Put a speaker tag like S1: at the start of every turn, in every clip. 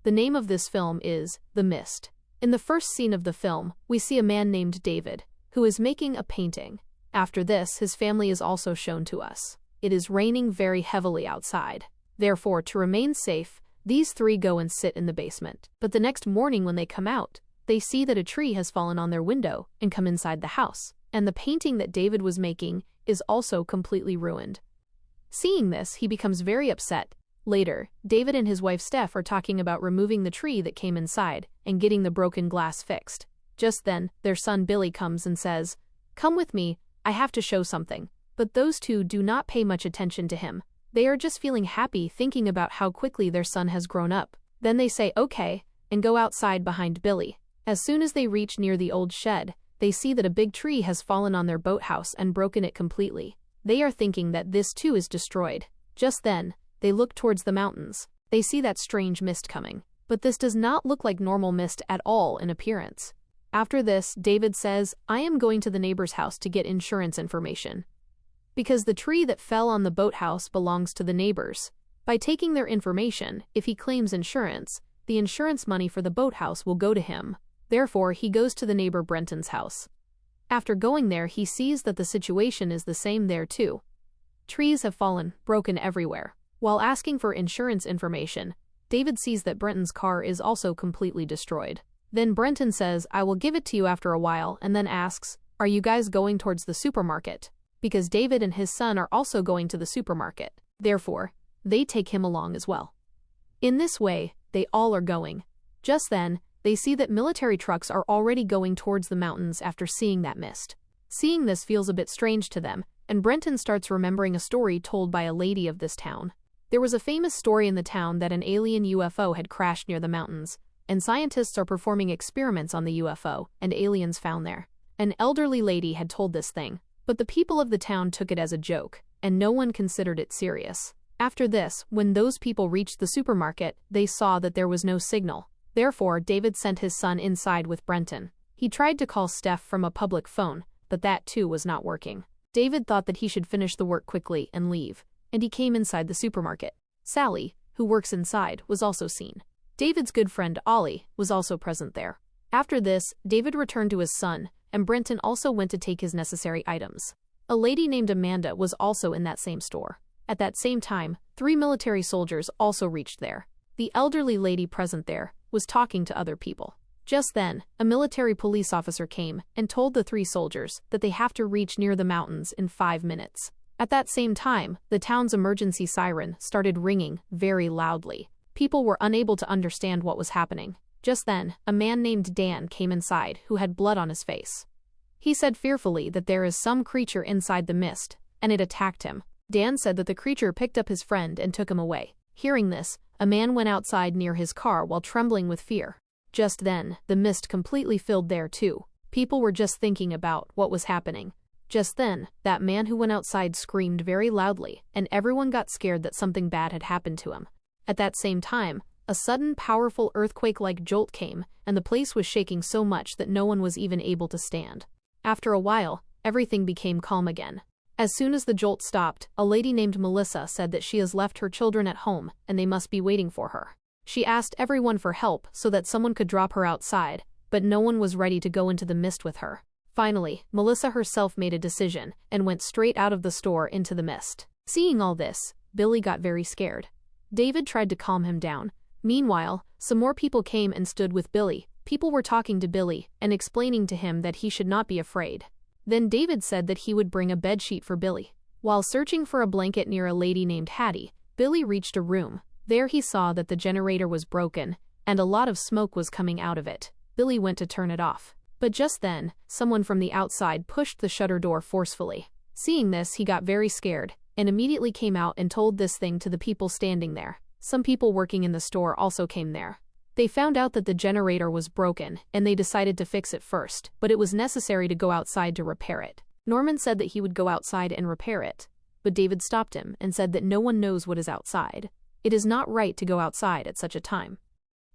S1: The name of this film is The Mist. In the first scene of the film, we see a man named David, who is making a painting. After this, his family is also shown to us. It is raining very heavily outside. Therefore, to remain safe, these three go and sit in the basement. But the next morning when they come out, they see that a tree has fallen on their window and come inside the house. And the painting that David was making is also completely ruined. Seeing this, he becomes very upset. Later, David and his wife Steph are talking about removing the tree that came inside and getting the broken glass fixed. Just then, their son Billy comes and says, "Come with me, I have to show something." But those two do not pay much attention to him. They are just feeling happy thinking about how quickly their son has grown up. Then they say okay, and go outside behind Billy. As soon as they reach near the old shed, they see that a big tree has fallen on their boathouse and broken it completely. They are thinking that this too is destroyed. Just then, they look towards the mountains. They see that strange mist coming. But this does not look like normal mist at all in appearance. After this, David says, "I am going to the neighbor's house to get insurance information." Because the tree that fell on the boathouse belongs to the neighbors. By taking their information, if he claims insurance, the insurance money for the boathouse will go to him. Therefore, he goes to the neighbor Brenton's house. After going there, he sees that the situation is the same there too. Trees have fallen, broken everywhere. While asking for insurance information, David sees that Brenton's car is also completely destroyed. Then Brenton says, "I will give it to you after a while," and then asks, "Are you guys going towards the supermarket?" Because David and his son are also going to the supermarket. Therefore, they take him along as well. In this way, they all are going. Just then, they see that military trucks are already going towards the mountains after seeing that mist. Seeing this feels a bit strange to them, and Brenton starts remembering a story told by a lady of this town. There was a famous story in the town that an alien UFO had crashed near the mountains, and scientists are performing experiments on the UFO and aliens found there. An elderly lady had told this thing, but the people of the town took it as a joke, and no one considered it serious. After this, when those people reached the supermarket, they saw that there was no signal. Therefore, David sent his son inside with Brenton. He tried to call Steph from a public phone, but that too was not working. David thought that he should finish the work quickly and leave, and he came inside the supermarket. Sally, who works inside, was also seen. David's good friend Ollie was also present there. After this, David returned to his son, and Brenton also went to take his necessary items. A lady named Amanda was also in that same store. At that same time, 3 military soldiers also reached there. The elderly lady present there was talking to other people. Just then, a military police officer came and told the 3 soldiers that they have to reach near the mountains in 5 minutes. At that same time, the town's emergency siren started ringing very loudly. People were unable to understand what was happening. Just then, a man named Dan came inside who had blood on his face. He said fearfully that there is some creature inside the mist, and it attacked him. Dan said that the creature picked up his friend and took him away. Hearing this, a man went outside near his car while trembling with fear. Just then, the mist completely filled there too. People were just thinking about what was happening. Just then, that man who went outside screamed very loudly, and everyone got scared that something bad had happened to him. At that same time, a sudden powerful earthquake-like jolt came, and the place was shaking so much that no one was even able to stand. After a while, everything became calm again. As soon as the jolt stopped, a lady named Melissa said that she has left her children at home, and they must be waiting for her. She asked everyone for help so that someone could drop her outside, but no one was ready to go into the mist with her. Finally, Melissa herself made a decision and went straight out of the store into the mist. Seeing all this, Billy got very scared. David tried to calm him down. Meanwhile, some more people came and stood with Billy. People were talking to Billy and explaining to him that he should not be afraid. Then David said that he would bring a bedsheet for Billy. While searching for a blanket near a lady named Hattie, Billy reached a room. There he saw that the generator was broken, and a lot of smoke was coming out of it. Billy went to turn it off. But just then, someone from the outside pushed the shutter door forcefully. Seeing this, he got very scared, and immediately came out and told this thing to the people standing there. Some people working in the store also came there. They found out that the generator was broken, and they decided to fix it first, but it was necessary to go outside to repair it. Norman said that he would go outside and repair it, but David stopped him and said that no one knows what is outside. It is not right to go outside at such a time.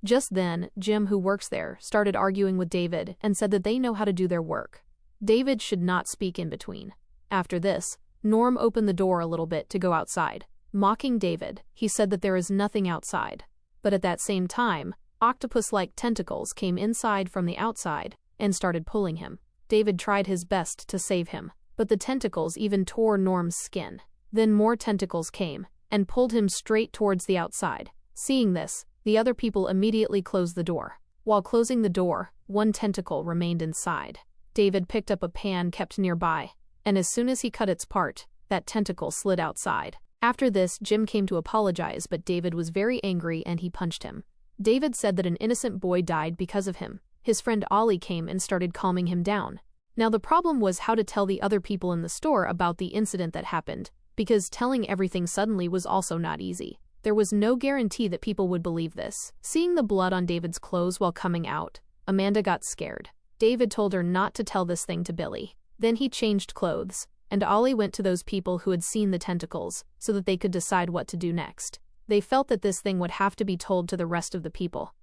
S1: Just then, Jim, who works there, started arguing with David and said that they know how to do their work. David should not speak in between. After this, Norm opened the door a little bit to go outside. Mocking David, he said that there is nothing outside. But at that same time, octopus-like tentacles came inside from the outside and started pulling him. David tried his best to save him, but the tentacles even tore Norm's skin. Then more tentacles came and pulled him straight towards the outside. Seeing this, the other people immediately closed the door. While closing the door, one tentacle remained inside. David picked up a pan kept nearby, and as soon as he cut its part, that tentacle slid outside. After this, Jim came to apologize, but David was very angry and he punched him. David said that an innocent boy died because of him. His friend Ollie came and started calming him down. Now the problem was how to tell the other people in the store about the incident that happened, because telling everything suddenly was also not easy. There was no guarantee that people would believe this. Seeing the blood on David's clothes while coming out, Amanda got scared. David told her not to tell this thing to Billy. Then he changed clothes, and Ollie went to those people who had seen the tentacles so that they could decide what to do next. They felt that this thing would have to be told to the rest of the people.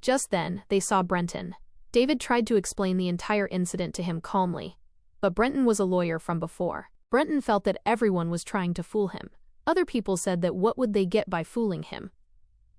S1: Just then, they saw Brenton. David tried to explain the entire incident to him calmly, but Brenton was a lawyer from before. Brenton felt that everyone was trying to fool him. Other people said that what would they get by fooling him?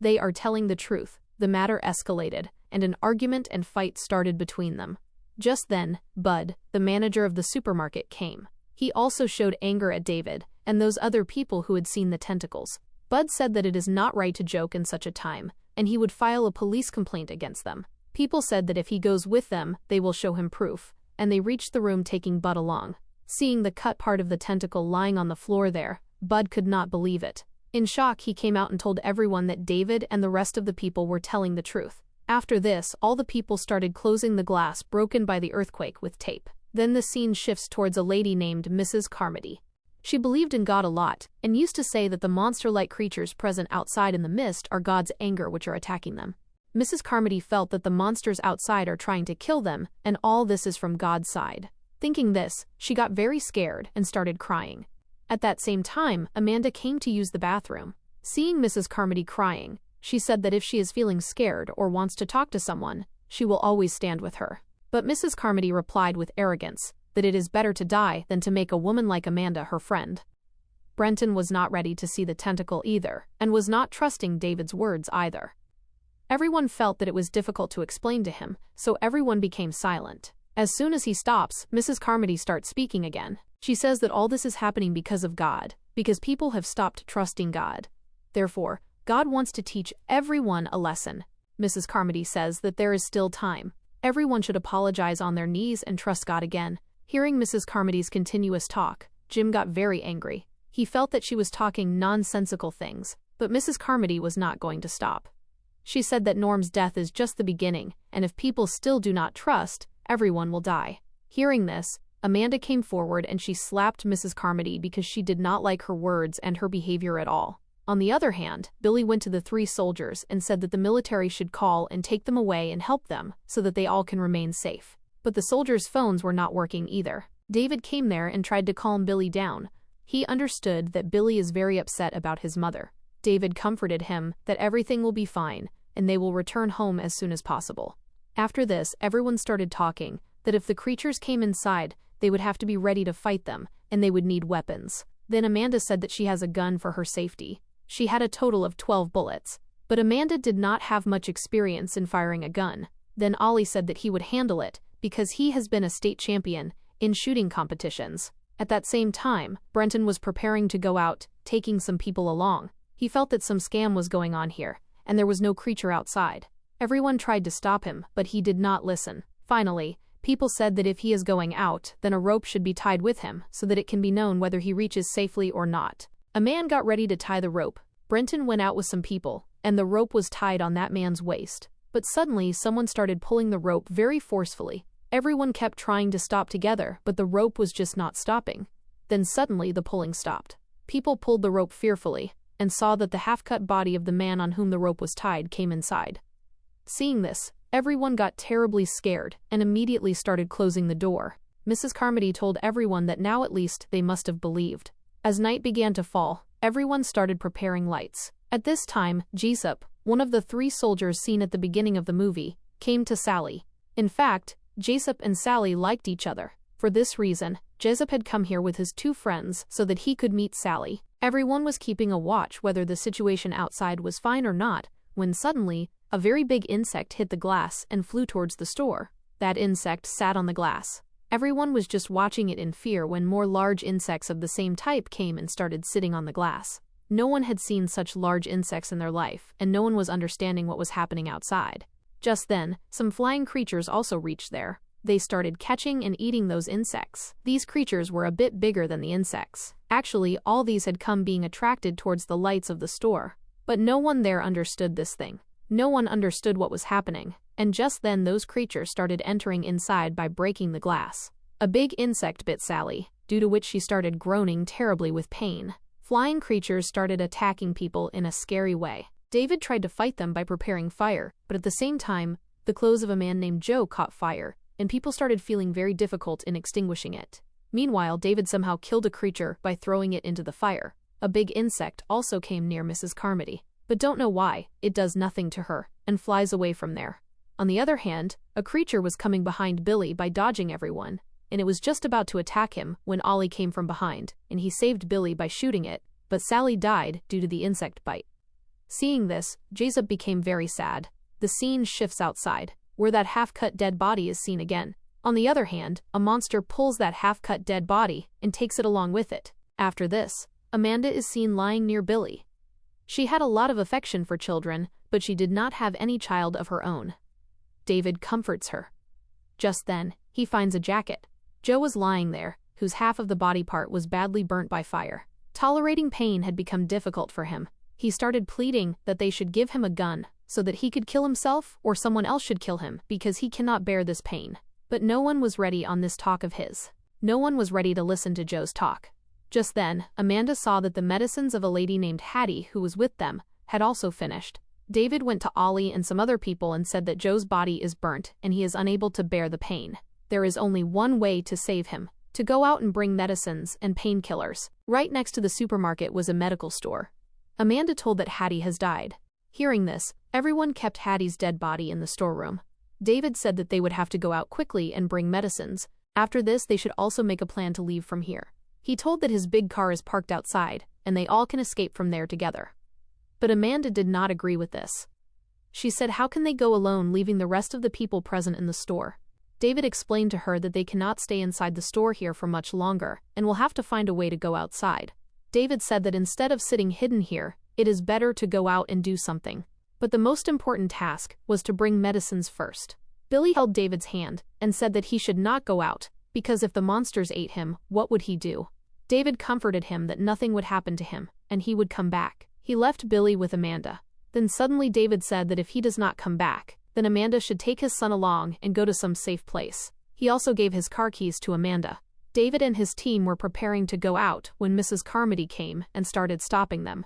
S1: They are telling the truth. The matter escalated, and an argument and fight started between them. Just then, Bud, the manager of the supermarket, came. He also showed anger at David and those other people who had seen the tentacles. Bud said that it is not right to joke in such a time, and he would file a police complaint against them. People said that if he goes with them, they will show him proof, and they reached the room taking Bud along. Seeing the cut part of the tentacle lying on the floor there, Bud could not believe it. In shock, he came out and told everyone that David and the rest of the people were telling the truth. After this, all the people started closing the glass broken by the earthquake with tape. Then the scene shifts towards a lady named Mrs. Carmody. She believed in God a lot, and used to say that the monster-like creatures present outside in the mist are God's anger which are attacking them. Mrs. Carmody felt that the monsters outside are trying to kill them, and all this is from God's side. Thinking this, she got very scared and started crying. At that same time, Amanda came to use the bathroom. Seeing Mrs. Carmody crying, she said that if she is feeling scared or wants to talk to someone, she will always stand with her. But Mrs. Carmody replied with arrogance that it is better to die than to make a woman like Amanda her friend. Brenton was not ready to see the tentacle either, and was not trusting David's words either. Everyone felt that it was difficult to explain to him, so everyone became silent. As soon as he stops, Mrs. Carmody starts speaking again. She says that all this is happening because of God, because people have stopped trusting God. Therefore, God wants to teach everyone a lesson. Mrs. Carmody says that there is still time. Everyone should apologize on their knees and trust God again. Hearing Mrs. Carmody's continuous talk, Jim got very angry. He felt that she was talking nonsensical things, but Mrs. Carmody was not going to stop. She said that Norm's death is just the beginning, and if people still do not trust, everyone will die. Hearing this, Amanda came forward and she slapped Mrs. Carmody because she did not like her words and her behavior at all. On the other hand, Billy went to the 3 soldiers and said that the military should call and take them away and help them so that they all can remain safe. But the soldiers' phones were not working either. David came there and tried to calm Billy down. He understood that Billy is very upset about his mother. David comforted him that everything will be fine and they will return home as soon as possible. After this, everyone started talking that if the creatures came inside, they would have to be ready to fight them and they would need weapons. Then Amanda said that she has a gun for her safety. She had a total of 12 bullets, but Amanda did not have much experience in firing a gun. Then Ollie said that he would handle it because he has been a state champion in shooting competitions. At that same time, Brenton was preparing to go out, taking some people along. He felt that some scam was going on here, and there was no creature outside. Everyone tried to stop him, but he did not listen. Finally, people said that if he is going out, then a rope should be tied with him so that it can be known whether he reaches safely or not. A man got ready to tie the rope. Brenton went out with some people, and the rope was tied on that man's waist. But suddenly, someone started pulling the rope very forcefully. Everyone kept trying to stop together, but the rope was just not stopping. Then suddenly, the pulling stopped. People pulled the rope fearfully, and saw that the half-cut body of the man on whom the rope was tied came inside. Seeing this, everyone got terribly scared, and immediately started closing the door. Mrs. Carmody told everyone that now at least they must have believed. As night began to fall, everyone started preparing lights. At this time, Jessup, one of the 3 soldiers seen at the beginning of the movie, came to Sally. In fact, Jessup and Sally liked each other. For this reason, Jessup had come here with his 2 friends so that he could meet Sally. Everyone was keeping a watch whether the situation outside was fine or not when suddenly, a very big insect hit the glass and flew towards the store. That insect sat on the glass. Everyone was just watching it in fear when more large insects of the same type came and started sitting on the glass. No one had seen such large insects in their life, and no one was understanding what was happening outside. Just then, some flying creatures also reached there. They started catching and eating those insects. These creatures were a bit bigger than the insects. Actually, all these had come being attracted towards the lights of the store. But no one there understood this thing. No one understood what was happening, and just then those creatures started entering inside by breaking the glass. A big insect bit Sally, due to which she started groaning terribly with pain. Flying creatures started attacking people in a scary way. David tried to fight them by preparing fire, but at the same time, the clothes of a man named Joe caught fire, and people started feeling very difficult in extinguishing it. Meanwhile, David somehow killed a creature by throwing it into the fire. A big insect also came near Mrs. Carmody, but don't know why, it does nothing to her, and flies away from there. On the other hand, a creature was coming behind Billy by dodging everyone, and it was just about to attack him when Ollie came from behind, and he saved Billy by shooting it, but Sally died due to the insect bite. Seeing this, Jacob became very sad. The scene shifts outside, where that half-cut dead body is seen again. On the other hand, a monster pulls that half-cut dead body and takes it along with it. After this, Amanda is seen lying near Billy. She had a lot of affection for children, but she did not have any child of her own. David comforts her. Just then, he finds a jacket. Joe was lying there, whose half of the body part was badly burnt by fire. Tolerating pain had become difficult for him. He started pleading that they should give him a gun, so that he could kill himself or someone else should kill him because he cannot bear this pain. But no one was ready on this talk of his. No one was ready to listen to Joe's talk. Just then, Amanda saw that the medicines of a lady named Hattie who was with them had also finished. David went to Ollie and some other people and said that Joe's body is burnt and he is unable to bear the pain. There is only one way to save him: to go out and bring medicines and painkillers. Right next to the supermarket was a medical store. Amanda told that Hattie has died. Hearing this, everyone kept Hattie's dead body in the storeroom. David said that they would have to go out quickly and bring medicines. After this, they should also make a plan to leave from here. He told that his big car is parked outside, and they all can escape from there together. But Amanda did not agree with this. She said how can they go alone leaving the rest of the people present in the store? David explained to her that they cannot stay inside the store here for much longer, and will have to find a way to go outside. David said that instead of sitting hidden here, it is better to go out and do something. But the most important task was to bring medicines first. Billy held David's hand and said that he should not go out, because if the monsters ate him, what would he do? David comforted him that nothing would happen to him, and he would come back. He left Billy with Amanda. Then suddenly David said that if he does not come back, then Amanda should take his son along and go to some safe place. He also gave his car keys to Amanda. David and his team were preparing to go out when Mrs. Carmody came and started stopping them.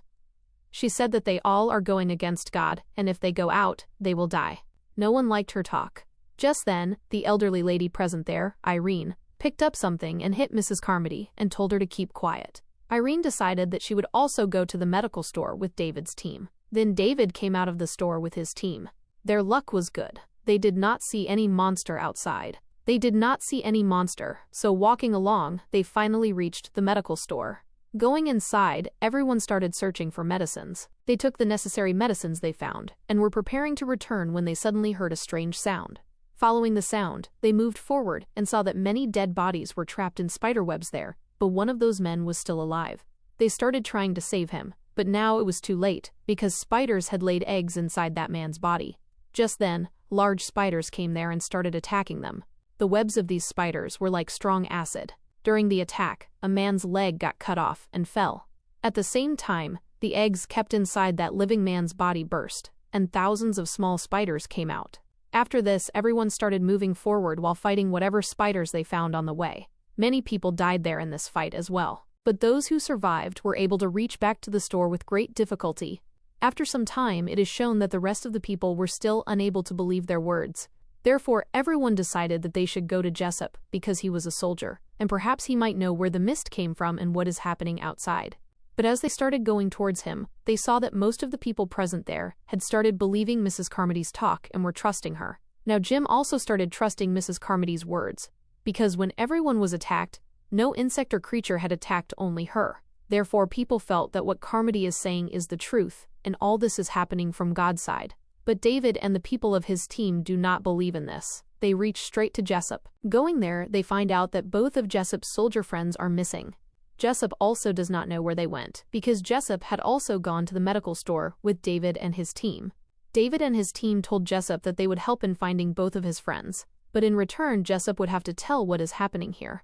S1: She said that they all are going against God, and if they go out, they will die. No one liked her talk. Just then, the elderly lady present there, Irene, picked up something and hit Mrs. Carmody and told her to keep quiet. Irene decided that she would also go to the medical store with David's team. Then David came out of the store with his team. Their luck was good. They did not see any monster outside. So walking along, they finally reached the medical store. Going inside, everyone started searching for medicines. They took the necessary medicines they found, and were preparing to return when they suddenly heard a strange sound. Following the sound, they moved forward and saw that many dead bodies were trapped in spiderwebs there, but one of those men was still alive. They started trying to save him, but now it was too late, because spiders had laid eggs inside that man's body. Just then, large spiders came there and started attacking them. The webs of these spiders were like strong acid. During the attack, a man's leg got cut off and fell. At the same time, the eggs kept inside that living man's body burst, and thousands of small spiders came out. After this, everyone started moving forward while fighting whatever spiders they found on the way. Many people died there in this fight as well, but those who survived were able to reach back to the store with great difficulty. After some time, it is shown that the rest of the people were still unable to believe their words. Therefore, everyone decided that they should go to Jessup because he was a soldier, and perhaps he might know where the mist came from and what is happening outside. But as they started going towards him, they saw that most of the people present there had started believing Mrs. Carmody's talk and were trusting her. Now Jim also started trusting Mrs. Carmody's words, because when everyone was attacked, no insect or creature had attacked only her. Therefore, people felt that what Carmody is saying is the truth, and all this is happening from God's side. But David and the people of his team do not believe in this. They reach straight to Jessup. Going there, they find out that both of Jessup's soldier friends are missing. Jessup also does not know where they went, because Jessup had also gone to the medical store with David and his team. David and his team told Jessup that they would help in finding both of his friends, but in return Jessup would have to tell what is happening here.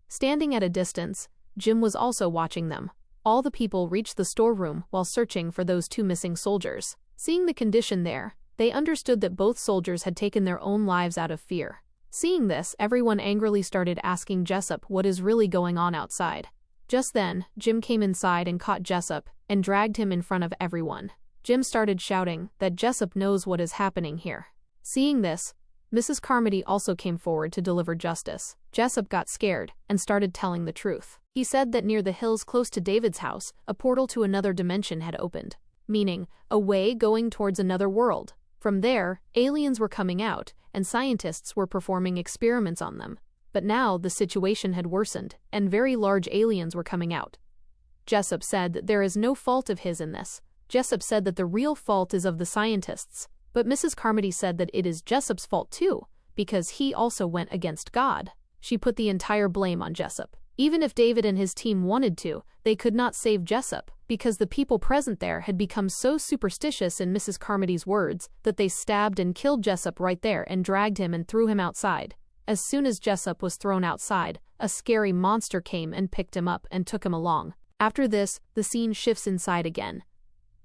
S1: Standing at a distance, Jim was also watching them. All the people reached the storeroom while searching for those two missing soldiers. Seeing the condition there, they understood that both soldiers had taken their own lives out of fear. Seeing this, everyone angrily started asking Jessup what is really going on outside. Just then, Jim came inside and caught Jessup and dragged him in front of everyone. Jim started shouting that Jessup knows what is happening here. Seeing this, Mrs. Carmody also came forward to deliver justice. Jessup got scared and started telling the truth. He said that near the hills close to David's house, a portal to another dimension had opened, meaning a way going towards another world. From there, aliens were coming out, and scientists were performing experiments on them. But now the situation had worsened, and very large aliens were coming out. Jessup said that there is no fault of his in this. Jessup said that the real fault is of the scientists. But Mrs. Carmody said that it is Jessup's fault too, because he also went against God. She put the entire blame on Jessup. Even if David and his team wanted to, they could not save Jessup, because the people present there had become so superstitious in Mrs. Carmody's words that they stabbed and killed Jessup right there and dragged him and threw him outside. As soon as Jessup was thrown outside, a scary monster came and picked him up and took him along. After this, the scene shifts inside again.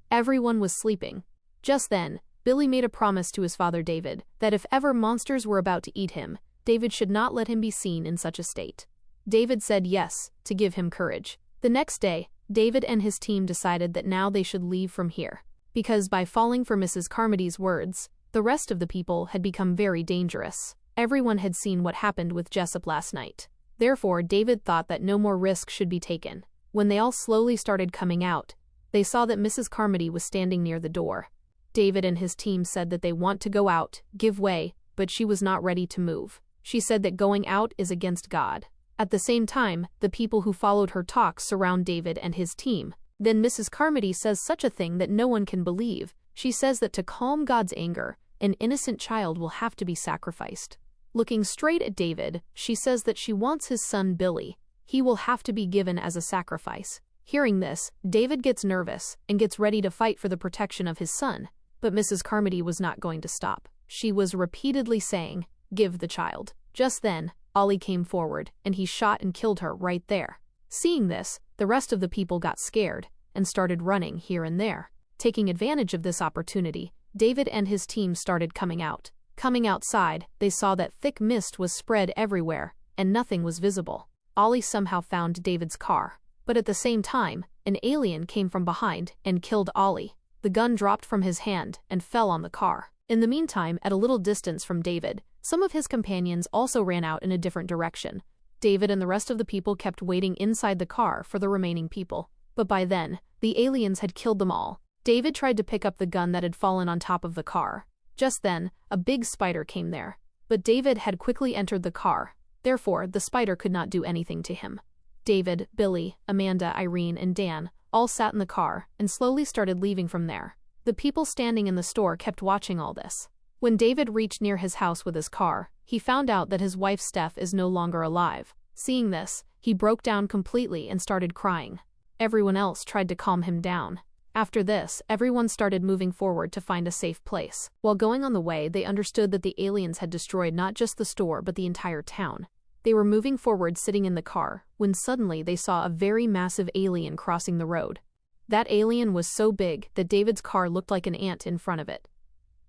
S1: Everyone was sleeping. Just then, Billy made a promise to his father David that if ever monsters were about to eat him, David should not let him be seen in such a state. David said yes, to give him courage. The next day, David and his team decided that now they should leave from here, because by falling for Mrs. Carmody's words, the rest of the people had become very dangerous. Everyone had seen what happened with Jessup last night. Therefore, David thought that no more risk should be taken. When they all slowly started coming out, they saw that Mrs. Carmody was standing near the door. David and his team said that they want to go out, give way, but she was not ready to move. She said that going out is against God. At the same time, the people who followed her talk surround David and his team. Then Mrs. Carmody says such a thing that no one can believe. She says that to calm God's anger, an innocent child will have to be sacrificed. Looking straight at David, she says that she wants his son Billy. He will have to be given as a sacrifice. Hearing this, David gets nervous and gets ready to fight for the protection of his son. But Mrs. Carmody was not going to stop. She was repeatedly saying, "Give the child." Just then, Ollie came forward, and he shot and killed her right there. Seeing this, the rest of the people got scared and started running here and there. Taking advantage of this opportunity, David and his team started coming out. Coming outside, they saw that thick mist was spread everywhere, and nothing was visible. Ollie somehow found David's car, but at the same time, an alien came from behind and killed Ollie. The gun dropped from his hand and fell on the car. In the meantime, at a little distance from David, some of his companions also ran out in a different direction. David and the rest of the people kept waiting inside the car for the remaining people. But by then, the aliens had killed them all. David tried to pick up the gun that had fallen on top of the car. Just then, a big spider came there. But David had quickly entered the car. Therefore, the spider could not do anything to him. David, Billy, Amanda, Irene, and Dan all sat in the car and slowly started leaving from there. The people standing in the store kept watching all this. When David reached near his house with his car, he found out that his wife Steph is no longer alive. Seeing this, he broke down completely and started crying. Everyone else tried to calm him down. After this, everyone started moving forward to find a safe place. While going on the way, they understood that the aliens had destroyed not just the store but the entire town. They were moving forward sitting in the car, when suddenly they saw a very massive alien crossing the road. That alien was so big that David's car looked like an ant in front of it.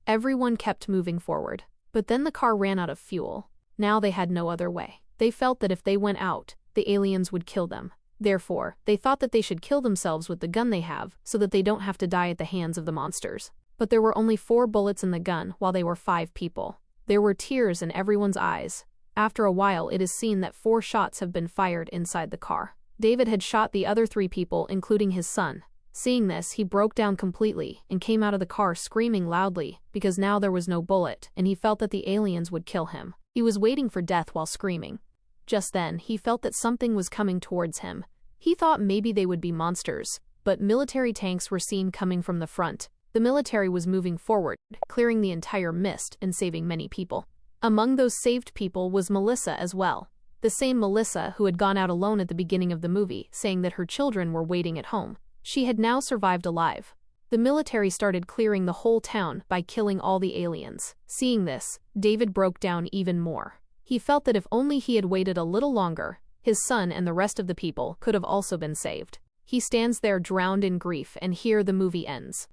S1: Everyone kept moving forward, but then the car ran out of fuel. Now they had no other way. They felt that if they went out, the aliens would kill them. Therefore, they thought that they should kill themselves with the gun they have so that they don't have to die at the hands of the monsters. But there were only 4 bullets in the gun while they were 5 people. There were tears in everyone's eyes. After a while, it is seen that 4 shots have been fired inside the car. David had shot the other 3 people, including his son. Seeing this, he broke down completely and came out of the car screaming loudly because now there was no bullet and he felt that the aliens would kill him. He was waiting for death while screaming. Just then, he felt that something was coming towards him. He thought maybe they would be monsters, but military tanks were seen coming from the front. The military was moving forward, clearing the entire mist and saving many people. Among those saved people was Melissa as well. The same Melissa who had gone out alone at the beginning of the movie, saying that her children were waiting at home. She had now survived alive. The military started clearing the whole town by killing all the aliens. Seeing this, David broke down even more. He felt that if only he had waited a little longer, his son and the rest of the people could have also been saved. He stands there drowned in grief, and here the movie ends.